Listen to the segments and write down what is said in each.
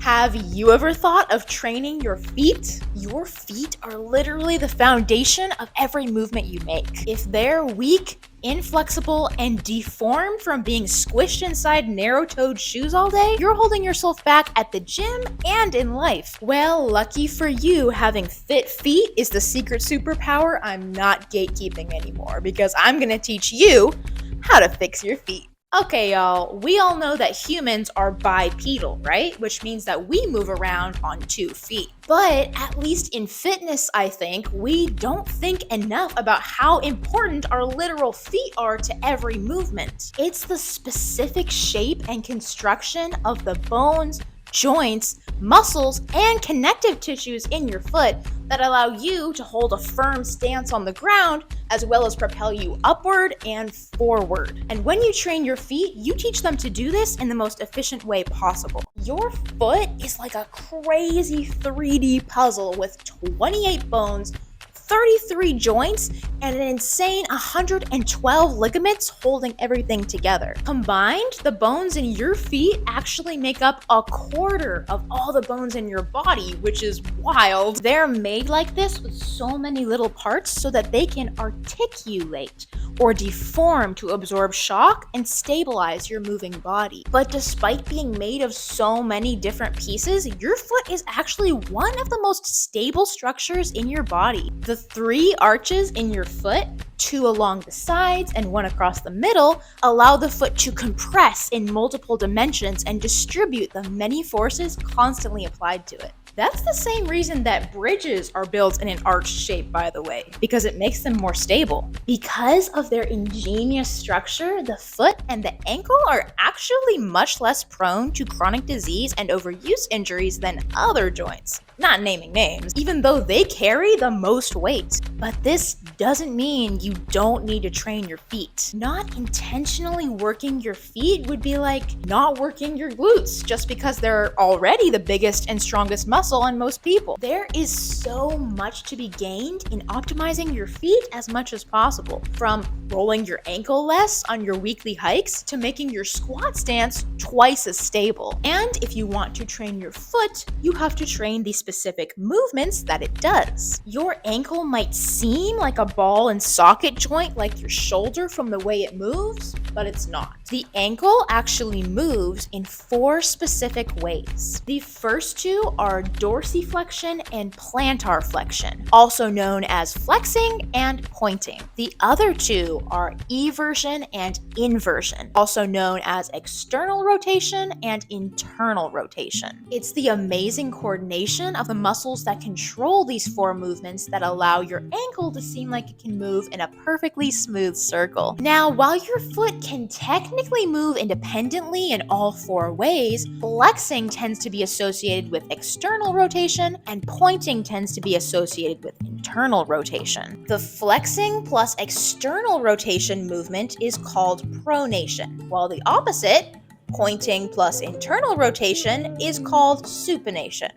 Have you ever thought of training your feet? Your feet are literally the foundation of every movement you make. If they're weak, inflexible, and deformed from being squished inside narrow-toed shoes all day, you're holding yourself back at the gym and in life. Well, lucky for you, having fit feet is the secret superpower I'm not gatekeeping anymore, because I'm gonna teach you how to fix your feet. Okay, y'all, we all know that humans are bipedal, right? Which means that we move around on 2 feet. But at least in fitness, I think, we don't think enough about how important our literal feet are to every movement. It's the specific shape and construction of the bones, joints, muscles, and connective tissues in your foot that allow you to hold a firm stance on the ground, as well as propel you upward and forward. And when you train your feet, you teach them to do this in the most efficient way possible. Your foot is like a crazy 3D puzzle with 28 bones, 33 joints, and an insane 112 ligaments holding everything together. Combined, the bones in your feet actually make up a quarter of all the bones in your body, which is wild. They're made like this with so many little parts so that they can articulate or deform to absorb shock and stabilize your moving body. But despite being made of so many different pieces, your foot is actually one of the most stable structures in your body. The 3 arches in your foot, 2 along the sides and 1 across the middle, allow the foot to compress in multiple dimensions and distribute the many forces constantly applied to it. That's the same reason that bridges are built in an arched shape, by the way, because it makes them more stable. Because of their ingenious structure, the foot and the ankle are actually much less prone to chronic disease and overuse injuries than other joints. Not naming names, even though they carry the most weight. But this doesn't mean you don't need to train your feet. Not intentionally working your feet would be like not working your glutes just because they're already the biggest and strongest muscle on most people. There is so much to be gained in optimizing your feet as much as possible, from rolling your ankle less on your weekly hikes to making your squat stance twice as stable. And if you want to train your foot, you have to train the specific movements that it does. Your ankle might seem like a ball and socket joint like your shoulder from the way it moves, but it's not. The ankle actually moves in 4 specific ways. The first 2 are dorsiflexion and plantar flexion, also known as flexing and pointing. The other 2 are eversion and inversion, also known as external rotation and internal rotation. It's the amazing coordination of the muscles that control these 4 movements that allow your ankle to seem like it can move in a perfectly smooth circle. Now, while your foot can technically move independently in all 4 ways, flexing tends to be associated with external rotation and pointing tends to be associated with internal rotation. The flexing plus external rotation movement is called pronation, while the opposite, pointing plus internal rotation, is called supination.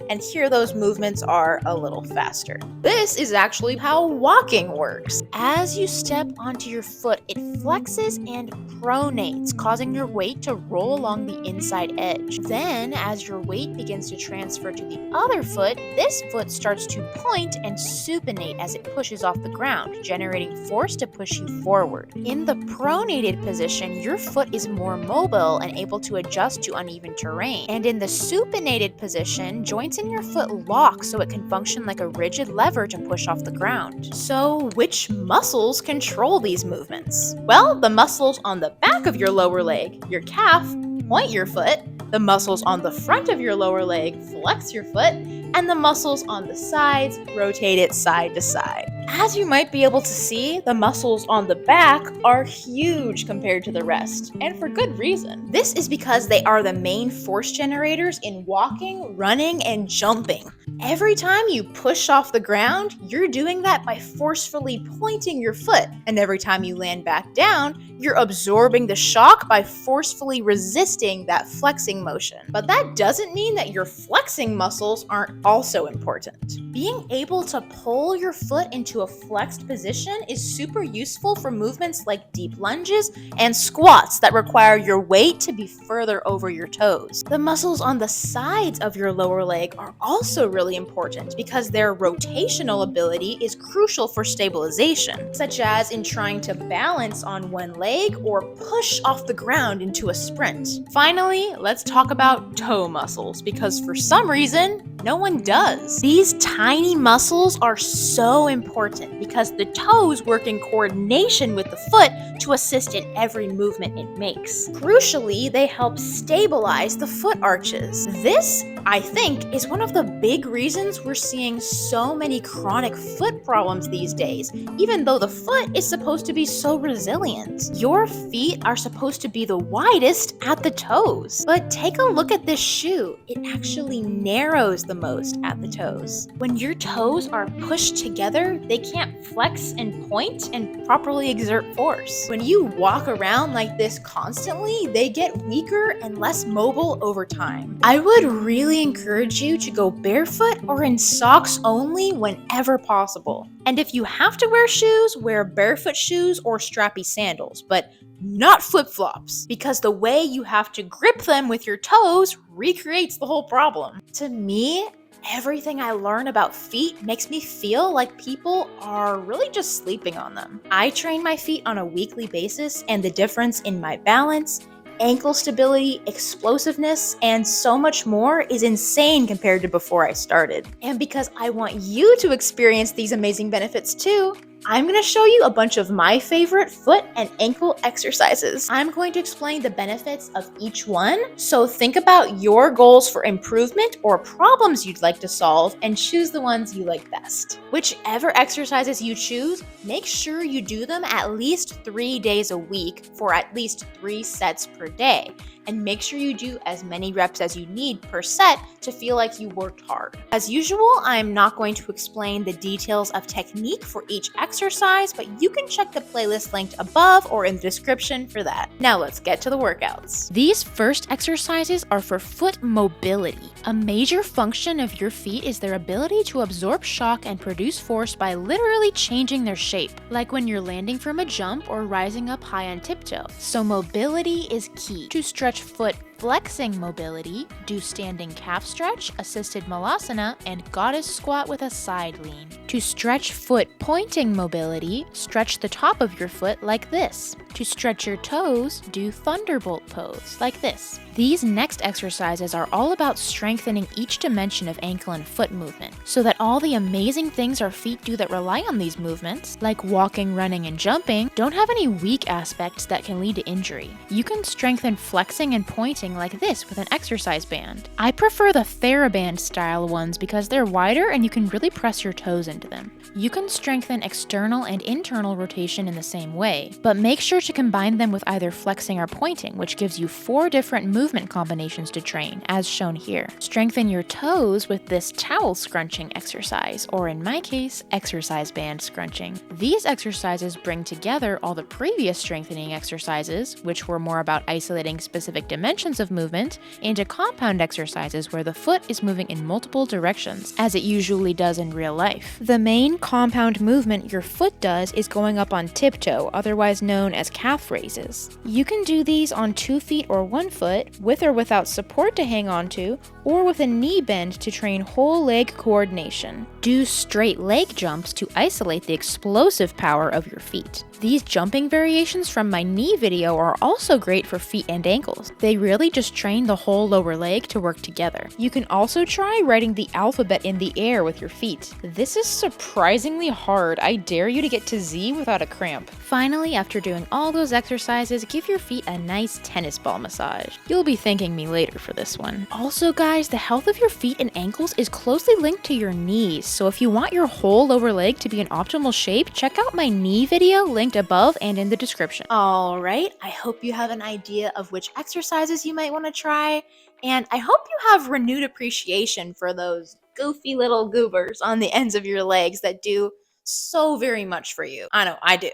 And here those movements are a little faster. This is actually how walking works. As you step onto your foot, it flexes and pronates, causing your weight to roll along the inside edge. Then, as your weight begins to transfer to the other foot, this foot starts to point and supinate as it pushes off the ground, generating force to push you forward. In the pronated position, your foot is more mobile and able to adjust to uneven terrain. And in the supinated position, joints in your foot lock so it can function like a rigid lever to push off the ground. So, which muscles control these movements? Well, the muscles on the back of your lower leg, your calf, point your foot, the muscles on the front of your lower leg flex your foot, and the muscles on the sides rotate it side to side. As you might be able to see, the muscles on the back are huge compared to the rest, and for good reason. This is because they are the main force generators in walking, running, and jumping. Every time you push off the ground, you're doing that by forcefully pointing your foot, and every time you land back down, you're absorbing the shock by forcefully resisting that flexing motion. But that doesn't mean that your flexing muscles aren't also important. Being able to pull your foot into into a flexed position is super useful for movements like deep lunges and squats that require your weight to be further over your toes. The muscles on the sides of your lower leg are also really important because their rotational ability is crucial for stabilization, such as in trying to balance on one leg or push off the ground into a sprint. Finally, let's talk about toe muscles because for some reason, no one does. These tiny muscles are so important because the toes work in coordination with the foot to assist in every movement it makes. Crucially, they help stabilize the foot arches. This, I think, is one of the big reasons we're seeing so many chronic foot problems these days, even though the foot is supposed to be so resilient. Your feet are supposed to be the widest at the toes, but take a look at this shoe. It actually narrows the most at the toes. When your toes are pushed together, they can't flex and point and properly exert force. When you walk around like this constantly, they get weaker and less mobile over time. I would really encourage you to go barefoot or in socks only whenever possible. And if you have to wear shoes, wear barefoot shoes or strappy sandals, but not flip-flops, because the way you have to grip them with your toes recreates the whole problem. To me, everything I learn about feet makes me feel like people are really just sleeping on them. I train my feet on a weekly basis, and the difference in my balance, ankle stability, explosiveness, and so much more is insane compared to before I started. And because I want you to experience these amazing benefits too, I'm going to show you a bunch of my favorite foot and ankle exercises. I'm going to explain the benefits of each one, so think about your goals for improvement or problems you'd like to solve and choose the ones you like best. Whichever exercises you choose, make sure you do them at least 3 days a week for at least 3 sets per day. And make sure you do as many reps as you need per set to feel like you worked hard. As usual, I'm not going to explain the details of technique for each exercise, but you can check the playlist linked above or in the description for that. Now let's get to the workouts. These first exercises are for foot mobility. A major function of your feet is their ability to absorb shock and produce force by literally changing their shape, like when you're landing from a jump or rising up high on tiptoe. So mobility is key. To stretch foot flexing mobility, do standing calf stretch, assisted malasana, and goddess squat with a side lean. To stretch foot pointing mobility, stretch the top of your foot like this. To stretch your toes, do thunderbolt pose like this. These next exercises are all about strengthening each dimension of ankle and foot movement, so that all the amazing things our feet do that rely on these movements, like walking, running, and jumping, don't have any weak aspects that can lead to injury. You can strengthen flexing and pointing like this with an exercise band. I prefer the TheraBand style ones because they're wider and you can really press your toes into them. You can strengthen external and internal rotation in the same way, but make sure to combine them with either flexing or pointing, which gives you 4 different movement combinations to train, as shown here. Strengthen your toes with this towel scrunching exercise, or in my case, exercise band scrunching. These exercises bring together all the previous strengthening exercises, which were more about isolating specific dimensions of movement, into compound exercises where the foot is moving in multiple directions, as it usually does in real life. The main compound movement your foot does is going up on tiptoe, otherwise known as calf raises. You can do these on 2 feet or 1 foot, with or without support to hang onto, or with a knee bend to train whole leg coordination. Do straight leg jumps to isolate the explosive power of your feet. These jumping variations from my knee video are also great for feet and ankles. They really just train the whole lower leg to work together. You can also try writing the alphabet in the air with your feet. This is surprisingly hard. I dare you to get to Z without a cramp. Finally, after doing all those exercises, give your feet a nice tennis ball massage. You'll be thanking me later for this one. Also guys, the health of your feet and ankles is closely linked to your knees, so if you want your whole lower leg to be in optimal shape, check out my knee video linked above and in the description. Alright, I hope you have an idea of which exercises you might want to try, and I hope you have renewed appreciation for those goofy little goobers on the ends of your legs that do so very much for you. I know, I do.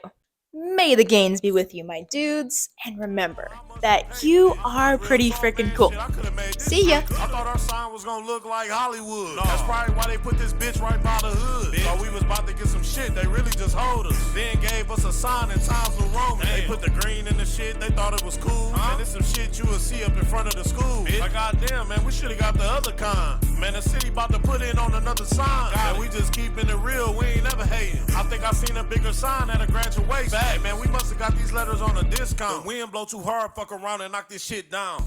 May the gains be with you, my dudes, and remember that you are pretty freaking cool. See ya. I thought our sign was gonna look like Hollywood. No. That's probably why they put this bitch right by the hood. Thought we was about to get some shit, they really just hold us. Then gave us a sign in Times New Roman. They put the green in the shit, they thought it was cool. Man, it's some shit you will see up in front of the school. Like, goddamn, man, we should've got the other kind. Man, the city about to put in on another sign. God, we just keeping it real, we ain't never hating. I think I seen a bigger sign at a graduation. Hey, man, we must've got these letters on a discount. The wind blow too hard, fuck around and knock this shit down.